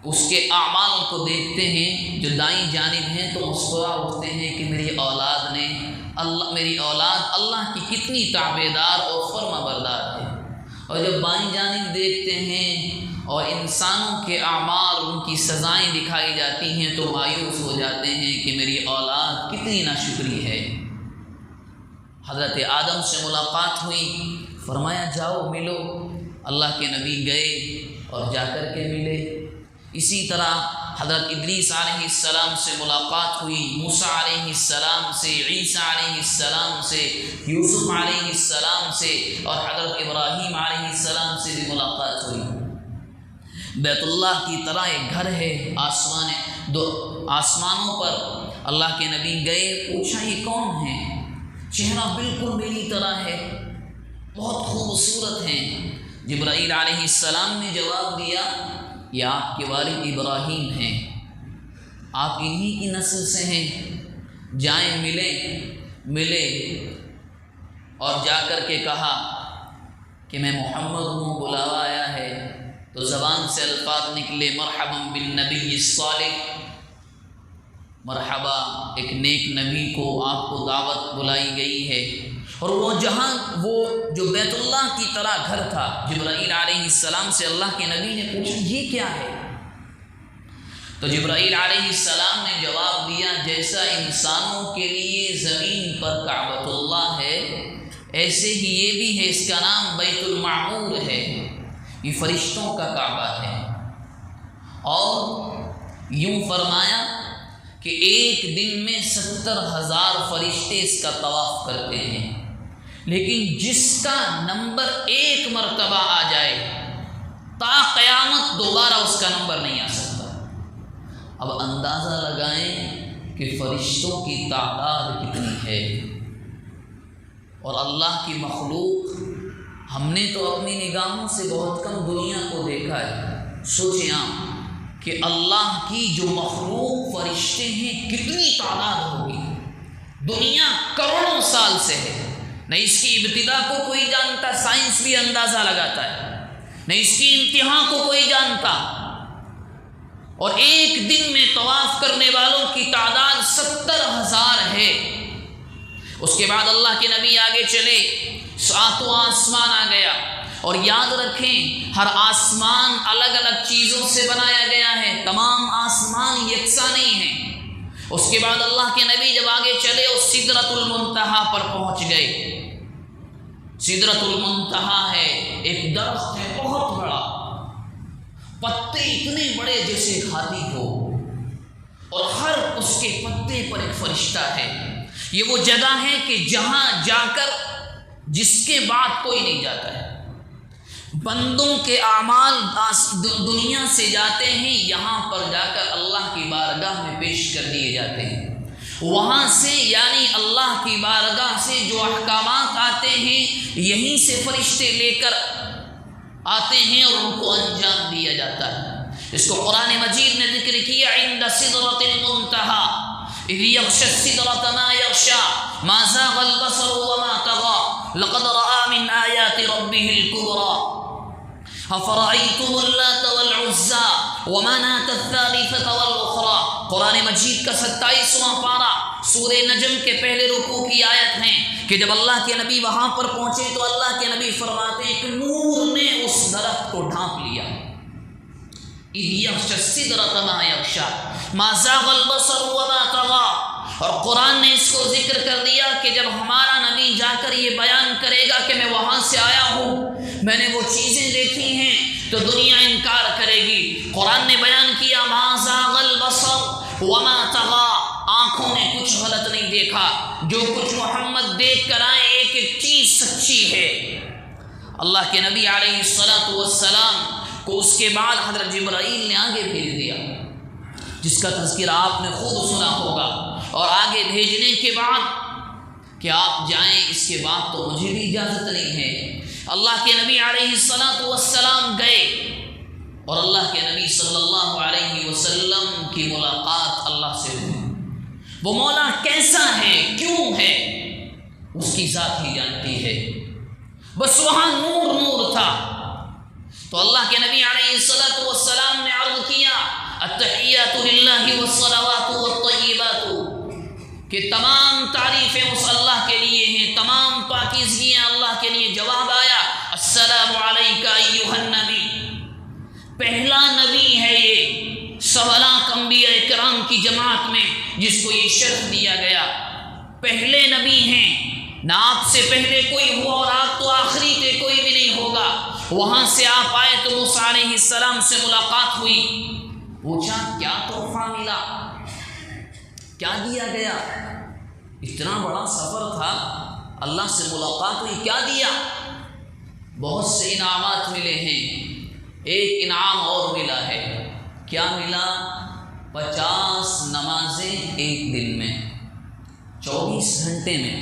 اس کے اعمال کو دیکھتے ہیں جو دائیں جانب ہیں تو مسکرا اٹھتے ہیں کہ میری اولاد اللہ کی کتنی تابعدار اور فرما بردار ہے، اور جب بائیں جانب دیکھتے ہیں اور انسانوں کے اعمال ان کی سزائیں دکھائی جاتی ہیں تو مایوس ہو جاتے ہیں کہ میری اولاد کتنی ناشکری ہے۔ حضرت آدم سے ملاقات ہوئی، فرمایا جاؤ ملو۔ اللہ کے نبی گئے اور جا کر کے ملے۔ اسی طرح حضرت ادریس علیہ السلام سے ملاقات ہوئی، موسیٰ علیہ السلام سے، عیسیٰ علیہ السلام سے، یوسف علیہ السلام سے، اور حضرت ابراہیم علیہ السلام سے بھی ملاقات ہوئی۔ بیت اللہ کی طرح ایک گھر ہے آسمانوں پر۔ اللہ کے نبی گئے، پوچھا یہ کون ہے؟ چہرہ بالکل میری طرح ہے، بہت خوبصورت ہیں۔ جبرائیل علیہ السلام نے جواب دیا، یہ آپ کے والد ابراہیم ہیں، آپ انہی کی نسل سے ہیں، جائیں ملے اور جا کر کے کہا کہ میں محمد ہوں، بلاوا آیا ہے۔ تو زبان سے الفاظ نکلے، مرحبا بالنبی الصالح، مرحبا ایک نیک نبی کو آپ کو دعوت بلائی گئی ہے۔ اور وہ جو بیت اللہ کی طرح گھر تھا، جبرائیل علیہ السلام سے اللہ کے نبی نے پوچھا یہ کیا ہے؟ تو جبرائیل علیہ السلام نے جواب دیا، جیسا انسانوں کے لیے زمین پر کعبۃ اللہ ہے ایسے ہی یہ بھی ہے، اس کا نام بیت المعمور ہے، یہ فرشتوں کا کعبہ ہے۔ اور یوں فرمایا کہ ایک دن میں 70,000 فرشتے اس کا طواف کرتے ہیں، لیکن جس کا نمبر ایک مرتبہ آ جائے تا قیامت دوبارہ اس کا نمبر نہیں آ سکتا۔ اب اندازہ لگائیں کہ فرشتوں کی تعداد کتنی ہے، اور اللہ کی مخلوق ہم نے تو اپنی نگاہوں سے بہت کم دنیا کو دیکھا ہے۔ سوچیں آپ کہ اللہ کی جو مخلوق فرشتے ہیں کتنی تعداد ہوگی۔ دنیا کروڑوں سال سے ہے، نہ اس کی ابتدا کو کوئی جانتا، سائنس بھی اندازہ لگاتا ہے، نہ اس کی انتہا کو کوئی جانتا، اور ایک دن میں طواف کرنے والوں کی تعداد 70,000 ہے۔ اس کے بعد اللہ کے نبی آگے چلے، ساتواں آسمان آ گیا، اور یاد رکھیں ہر آسمان الگ الگ چیزوں سے بنایا گیا ہے، تمام آسمان یکساں نہیں ہیں۔ اس کے بعد اللہ کے نبی جب آگے چلے اور سدرۃ المنتہا پر پہنچ گئے۔ سدرۃ المنتہا ہے، ایک درخت ہے بہت بڑا، پتے اتنے بڑے جیسے ہاتھی ہو، اور ہر اس کے پتے پر ایک فرشتہ ہے۔ یہ وہ جگہ ہے کہ جہاں جا کر جس کے بعد کوئی نہیں جاتا ہے، بندوں کے اعمال دنیا سے جاتے ہیں، یہاں پر جا کر اللہ کی بارگاہ میں پیش کر دیے جاتے ہیں۔ وہاں سے یعنی اللہ کی بارگاہ سے جو احکامات آتے ہیں یہیں سے فرشتے لے کر آتے ہیں اور ان کو انجام دیا جاتا ہے۔ اس کو قرآن مجید نے ذکر کیا، عند سدرۃ المنتہا اذ یغشی السدرۃ ما یغشی ما زاغ البصر وما طغى لقد رأى من آیات ربه الكبرى افرأیتم اللات والعزى ومناة الثالثة والأخرى۔ قرآن مجید کا 27واں پارہ سورہ نجم کے پہلے رکوع کی آیت ہے کہ جب اللہ کے نبی وہاں پر پہنچے تو اللہ کے نبی فرماتے ہیں کہ نور نے اس درخت کو ڈھانپ لیا۔ اذ یغشی السدرۃ ما یغشی ما زاغ البصر وما طغى۔ اور قرآن نے اس کو ذکر کر دیا کہ جب ہمارا نبی جا کر یہ بیان کرے گا کہ میں وہاں سے آیا ہوں، میں نے وہ چیزیں دیکھی ہیں، تو دنیا انکار کرے گی۔ قرآن نے بیان کیا ما زاغ البصر وما طغى، آنکھوں نے کچھ غلط نہیں دیکھا، جو کچھ محمد دیکھ کر آئے ایک ایک چیز سچی ہے۔ اللہ کے نبی علیہ الصلاۃ والسلام کو اس کے بعد حضرت جبرائیل نے آگے بھیج دیا، جس کا تذکرہ آپ نے خود سنا ہوگا۔ اور آگے بھیجنے کے بعد کہ آپ جائیں، اس کے بعد تو مجھے بھی اجازت نہیں ہے۔ اللہ کے نبی علیہ الصلاۃ والسلام گئے، اور اللہ کے نبی صلی اللہ علیہ وسلم کی ملاقات اللہ سے ہوئی۔ وہ مولا کیسا ہے، کیوں ہے، اس کی ذات ہی جانتی ہے، بس وہاں نور نور تھا۔ تو اللہ کے نبی علیہ الصلاۃ والسلام نے عرض کیا التحیات للہ والصلوات والطیبات، کہ تمام تعریفیں اس اللہ کے لیے ہیں، تمام پاکیزگیاں اللہ کے لیے۔ جواب آیا السلام علیک ایھا النبی، پہلا نبی ہے یہ 1.25 لاکھ انبیاء کرام کی جماعت میں جس کو یہ شرف دیا گیا. پہلے نبی ہیں، نہ آپ سے پہلے کوئی ہوا اور آپ تو آخری تھے، کوئی بھی نہیں ہوگا. وہاں سے آپ آئے تو موسیٰ علیہ السلام سے ملاقات ہوئی. پوچھا کیا تحفہ ملا، کیا دیا گیا؟ اتنا بڑا سفر تھا، اللہ سے ملاقات ہوئی، کیا دیا؟ بہت سے انعامات ملے ہیں. ایک انعام اور ملا ہے. کیا ملا؟ 50 نمازیں ایک دن میں، 24 گھنٹے میں.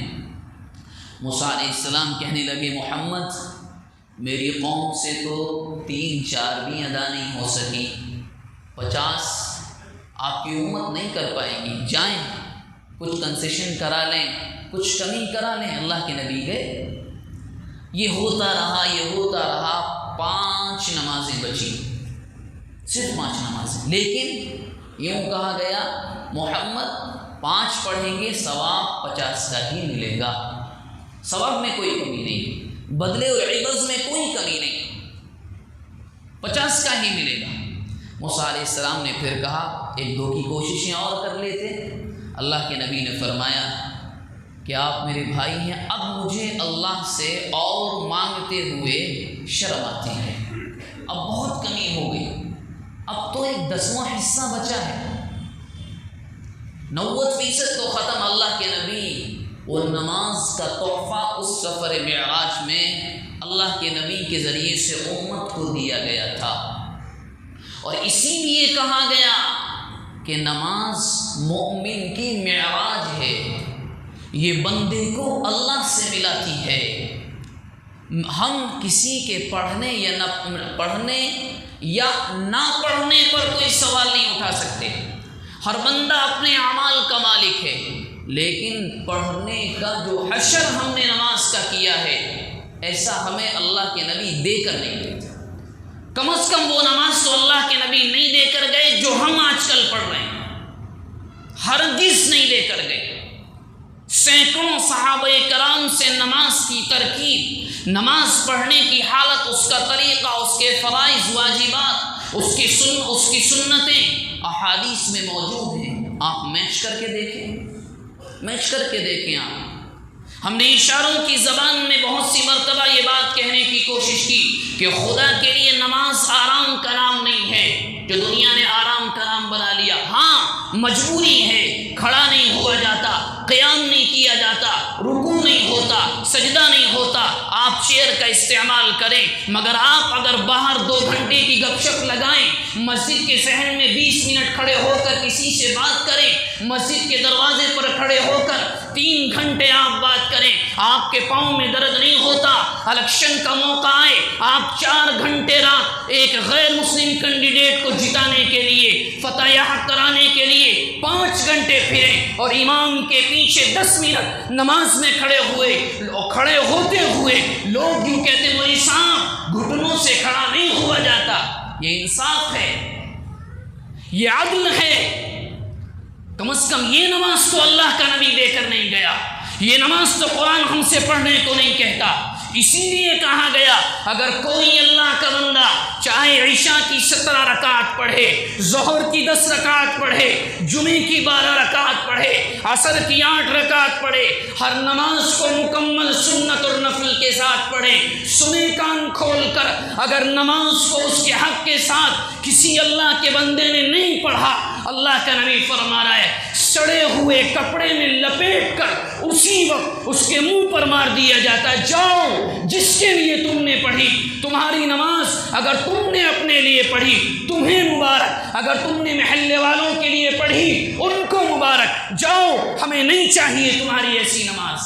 موسیٰ علیہ السلام کہنے لگے محمد میری قوم سے تو 3-4 بھی ادا نہیں ہو سکی، 50 آپ کی امت نہیں کر پائے گی. جائیں کچھ کنسیشن کرا لیں، کچھ کمی کرا لیں. اللہ کے نبی گئے. یہ ہوتا رہا 5 نمازیں بچی، صرف 5 نمازیں. لیکن یوں کہا گیا محمد 5 پڑھیں گے ثواب 50 کا ہی ملے گا. ثواب میں کوئی کمی نہیں، بدلے اور عوض میں کوئی کمی نہیں، 50 کا ہی ملے گا. موسیٰ علیہ السلام نے پھر کہا 1-2 کی کوششیں اور کر لیتے. اللہ کے نبی نے فرمایا کہ آپ میرے بھائی ہیں، اب مجھے اللہ سے اور مانگتے ہوئے شرم آتی ہے. اب بہت کمی ہو گئی، اب تو 1/10واں حصہ بچا ہے، 90% تو ختم. اللہ کے نبی وہ نماز کا تحفہ اس سفر معراج میں اللہ کے نبی کے ذریعے سے امت کو دیا گیا تھا. اور اسی لیے کہا گیا کہ نماز مومن کی معراج ہے، یہ بندے کو اللہ سے ملاتی ہے. ہم کسی کے پڑھنے یا نہ پڑھنے یا نہ پڑھنے پر کوئی سوال نہیں اٹھا سکتے. ہر بندہ اپنے اعمال کا مالک ہے، لیکن پڑھنے کا جو حشر ہم نے نماز کا کیا ہے ایسا ہمیں اللہ کے نبی دے کر نہیں گئے. کم از کم وہ نماز تو اللہ کے نبی نہیں دے کر گئے جو ہم آج کل پڑھ رہے ہیں، ہرگز نہیں دے کر گئے. سینکڑوں صحابہ کرام سے نماز کی ترکیب، نماز پڑھنے کی حالت، اس کا طریقہ، اس کے فرائض واجبات، اس کی سنتیں احادیث میں موجود ہیں. آپ میچ کر کے دیکھیں. آپ ہم نے اشاروں کی زبان میں بہت سی مرتبہ یہ بات کہنے کی کوشش کی کہ خدا کے لیے نماز آرام کا نام نہیں ہے جو دنیا نے آرام کا نام بنا لیا. ہاں مجبوری ہے، کھڑا نہیں ہوا جاتا، قیام نہیں کیا جاتا، رکوع نہیں ہوتا، سجدہ نہیں ہوتا. آپ چیئر کا استعمال کریں، مگر آپ اگر باہر 2 گھنٹے کی گپ شپ لگائیں، مسجد کے صحن میں 20 منٹ کھڑے ہو کر کسی سے بات کریں، مسجد کے دروازے پر کھڑے ہو کر 3 گھنٹے آپ بات کریں، آپ کے پاؤں میں درد نہیں ہوتا. الیکشن کا موقع آئے، آپ 4 گھنٹے رات ایک غیر مسلم کینڈیڈیٹ کو جتانے کے لیے، فتح کرانے کے لیے 5 گھنٹے پھریں اور امام کے پیچھے 10 منٹ نماز میں کھڑے ہوتے ہوئے لوگ یوں کہتے ہیں مولوی صاحب گھٹنوں سے کھڑا نہیں ہوا جاتا. یہ انصاف ہے، یہ عدل ہے. کم از کم یہ نماز تو اللہ کا نبی دے کر نہیں گیا، یہ نماز تو قرآن ہم سے پڑھنے کو نہیں کہتا. اسی لیے کہا گیا اگر کوئی اللہ کا بندہ چاہے عشاء کی 17 رکعت پڑھے، ظہر کی 10 رکعت پڑھے، جمعے کی 12 رکعت پڑھے، عصر کی 8 رکعت پڑھے، ہر نماز کو مکمل سنت اور نفل کے ساتھ پڑھے، سنے کان کھول کر، اگر نماز کو اس کے حق کے ساتھ کسی اللہ کے بندے نے نہیں پڑھا، اللہ کا نبی فرما رہا ہے سڑے ہوئے کپڑے میں لپیٹ کر اسی وقت اس کے منہ پر مار دیا جاتا ہے. جاؤ، جس کے لیے تم نے پڑھی تمہاری نماز، اگر تم نے اپنے لیے پڑھی تمہیں مبارک، اگر تم نے محلے والوں کے لیے پڑھی ان کو مبارک. جاؤ، ہمیں نہیں چاہیے تمہاری ایسی نماز.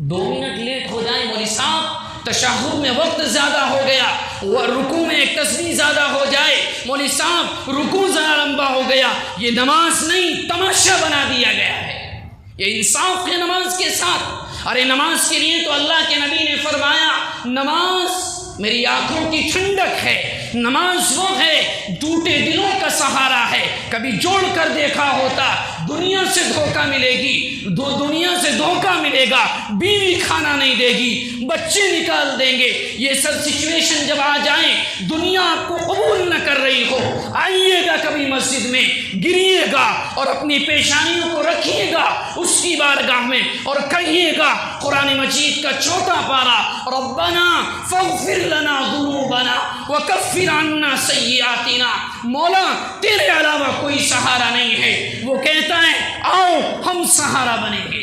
2 منٹ لیٹ ہو جائیں مولوی صاحب، تشہد میں وقت زیادہ ہو گیا، رکوع میں ایک تسبیح زیادہ ہو جائے، مولوی صاحب رکوع ذرا لمبا ہو گیا، یہ نماز نہیں تماشا بنا دیا گیا ہے. یہ انصاف ہے نماز کے ساتھ. ارے نماز کے لیے تو اللہ کے نبی نے فرمایا نماز میری آنکھوں کی ٹھنڈک ہے، نماز وہ ہے ٹوٹے دلوں کا سہارا ہے. کبھی جوڑ کر دیکھا ہوتا دنیا سے دھوکہ ملے گی، دنیا سے دھوکہ ملے گا، بیوی کھانا نہیں دے گی، بچے نکال دیں گے. یہ سب سچویشن جب آ جائیں، دنیا آپ کو قبول نہ کر رہی ہو، آئیے گا کبھی مسجد میں، گریے گا اور اپنی پیشانیوں کو رکھیے گا اس کی بارگاہ میں اور کہیے گا قرآن مجید کا چھوٹا پارا، ربنا فاغفر لنا ذنوبنا وکفر عنا سیئاتنا، مولا تیرے علاوہ کوئی سہارا نہیں ہے۔ وہ کہتا ہے آؤ ہم سہارا بنیں گے،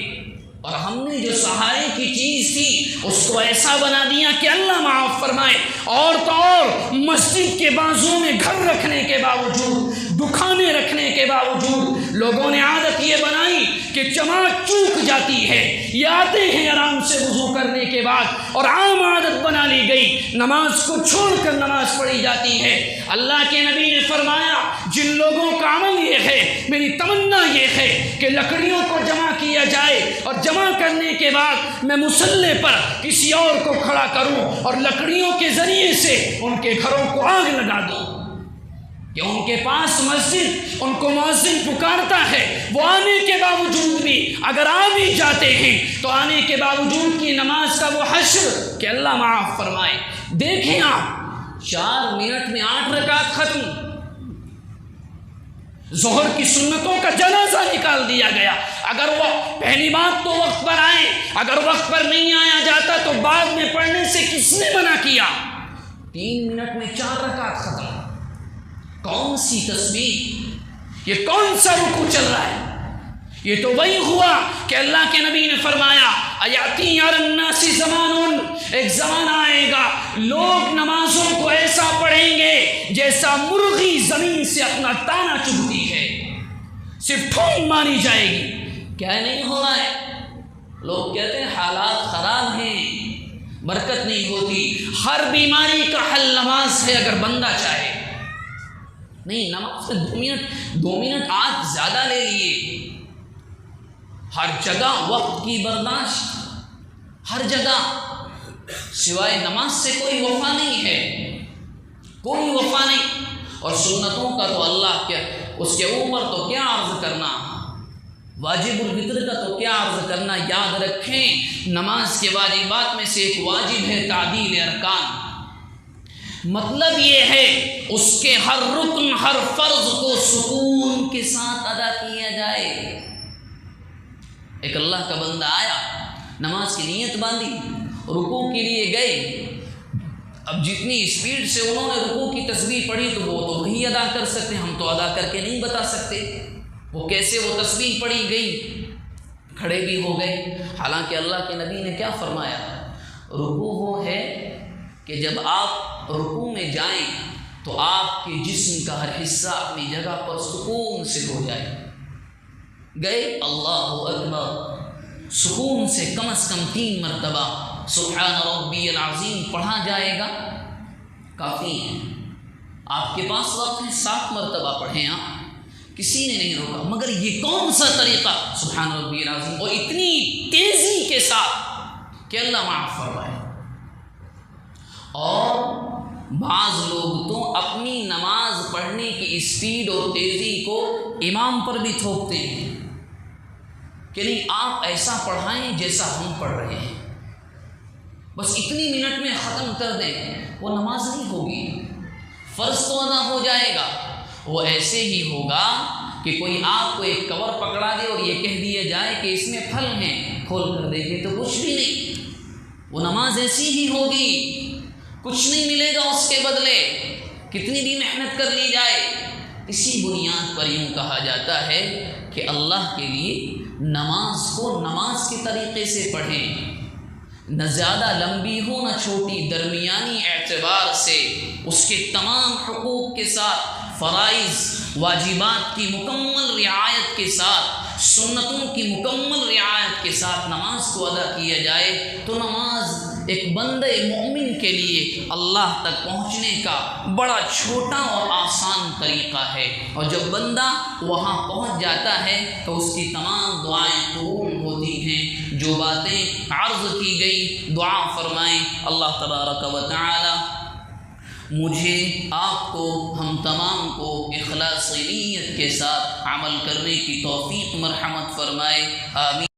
اور ہم نے جو سہارے کی چیز تھی اس کو ایسا بنا دیا کہ اللہ معاف فرمائے۔ اور تو اور مسجد کے بازو میں گھر رکھنے کے باوجود، دکانیں رکھنے کے باوجود لوگوں نے عادت یہ بنائی کہ جماعت چوک جاتی ہے، یہ آتے ہیں آرام سے وضو کرنے کے بعد، اور عام عادت بنا لی گئی نماز کو چھوڑ کر نماز پڑھی جاتی ہے۔ اللہ کے نبی نے فرمایا جن لوگوں کا عمل یہ ہے، میری تمنا یہ ہے کہ لکڑیوں کو جمع کیا جائے اور جمع کرنے کے بعد میں مصلی پر کسی اور کو کھڑا کروں اور لکڑیوں کے ذریعے سے ان کے گھروں کو آگ لگا دوں، کہ ان کے پاس مسجد ان کو مؤذن پکارتا ہے، وہ آنے کے باوجود بھی اگر آ بھی جاتے ہیں تو آنے کے باوجود کی نماز کا وہ حشر کہ اللہ معاف فرمائے۔ دیکھیں آپ 4 منٹ میں 8 رکعت ختم، ظہر کی سنتوں کا جنازہ نکال دیا گیا۔ اگر وہ پہلی بات تو وقت پر آئے، اگر وقت پر نہیں آیا جاتا تو بعد میں پڑھنے سے کس نے منع کیا؟ 3 منٹ میں 4 رکعت ختم۔ کون سی تسبیح، یہ کون سا رکوع چل رہا ہے؟ یہ تو وہی ہوا کہ اللہ کے نبی نے فرمایا ایاتی علی الناس زمان، ایک زمانہ آئے گا لوگ نمازوں کو ایسا پڑھیں گے جیسا مرغی زمین سے اپنا دانہ چگتی ہے، صرف ٹھونگ ماری جائے گی۔ کیا نہیں ہو رہا ہے؟ لوگ کہتے ہیں حالات خراب ہیں، برکت نہیں ہوتی۔ ہر بیماری کا حل نماز ہے اگر بندہ چاہے۔ نہیں، نماز سے 2 منٹ آج زیادہ لے لیے۔ ہر جگہ وقت کی برداشت، ہر جگہ، سوائے نماز سے کوئی وفا نہیں ہے، کوئی وفا نہیں۔ اور سنتوں کا تو اللہ کیا، اس کے اوپر تو کیا عرض کرنا، واجب الفطر کا تو کیا عرض کرنا۔ یاد رکھیں نماز کے واجبات میں سے ایک واجب ہے تعدیل ارکان، مطلب یہ ہے اس کے ہر رکن، ہر فرض کو سکون کے ساتھ ادا کیا جائے۔ ایک اللہ کا بندہ آیا، نماز کی نیت باندھی، رکوع کے لیے گئے، اب جتنی اسپیڈ سے انہوں نے رکوع کی تسبیح پڑھی تو وہ تو وہی ادا کر سکتے، ہم تو ادا کر کے نہیں بتا سکتے وہ کیسے وہ تسبیح پڑھی گئی۔ کھڑے بھی ہو گئے، حالانکہ اللہ کے نبی نے کیا فرمایا، رکوع وہ ہے کہ جب آپ رکوع میں جائیں تو آپ کے جسم کا ہر حصہ اپنی جگہ پر سکون سے ہو جائے۔ گئے، اللہ اکبر، سکون سے کم از کم 3 مرتبہ سبحان ربی العظیم پڑھا جائے گا، کافی ہے۔ آپ کے پاس وقت ہے 7 مرتبہ پڑھیں آپ، کسی نے نہیں روکا، مگر یہ کون سا طریقہ سبحان ربی العظیم اور اتنی تیزی کے ساتھ کہ اللہ معاف فرمائے۔ اور بعض لوگ تو اپنی نماز پڑھنے کی اسپیڈ اور تیزی کو امام پر بھی تھوپتے ہیں کہ نہیں آپ ایسا پڑھائیں جیسا ہم پڑھ رہے ہیں، بس اتنی منٹ میں ختم کر دیں، وہ نماز نہیں ہوگی۔ فرض تو ادا ہو جائے گا، وہ ایسے ہی ہوگا کہ کوئی آپ کو ایک کور پکڑا دے اور یہ کہہ دیا جائے کہ اس میں پھل ہیں، کھول کر دیکھے تو کچھ بھی نہیں، وہ نماز ایسی ہی ہوگی، کچھ نہیں ملے گا اس کے بدلے، کتنی بھی محنت کر لی جائے۔ اسی بنیاد پر یوں کہا جاتا ہے کہ اللہ کے لیے نماز کو نماز کے طریقے سے پڑھیں، نہ زیادہ لمبی ہو نہ چھوٹی، درمیانی اعتبار سے اس کے تمام حقوق کے ساتھ، فرائض واجبات کی مکمل رعایت کے ساتھ، سنتوں کی مکمل رعایت کے ساتھ نماز کو ادا کیا جائے تو نماز ایک بندے مومن کے لیے اللہ تک پہنچنے کا بڑا چھوٹا اور آسان طریقہ ہے۔ اور جب بندہ وہاں پہنچ جاتا ہے تو اس کی تمام دعائیں قبول ہوتی ہیں۔ جو باتیں عرض کی گئی دعا فرمائیں، اللہ تبارک و تعالی مجھے، آپ کو، ہم تمام کو اخلاص نیت کے ساتھ عمل کرنے کی توفیق مرحمت فرمائے، آمین۔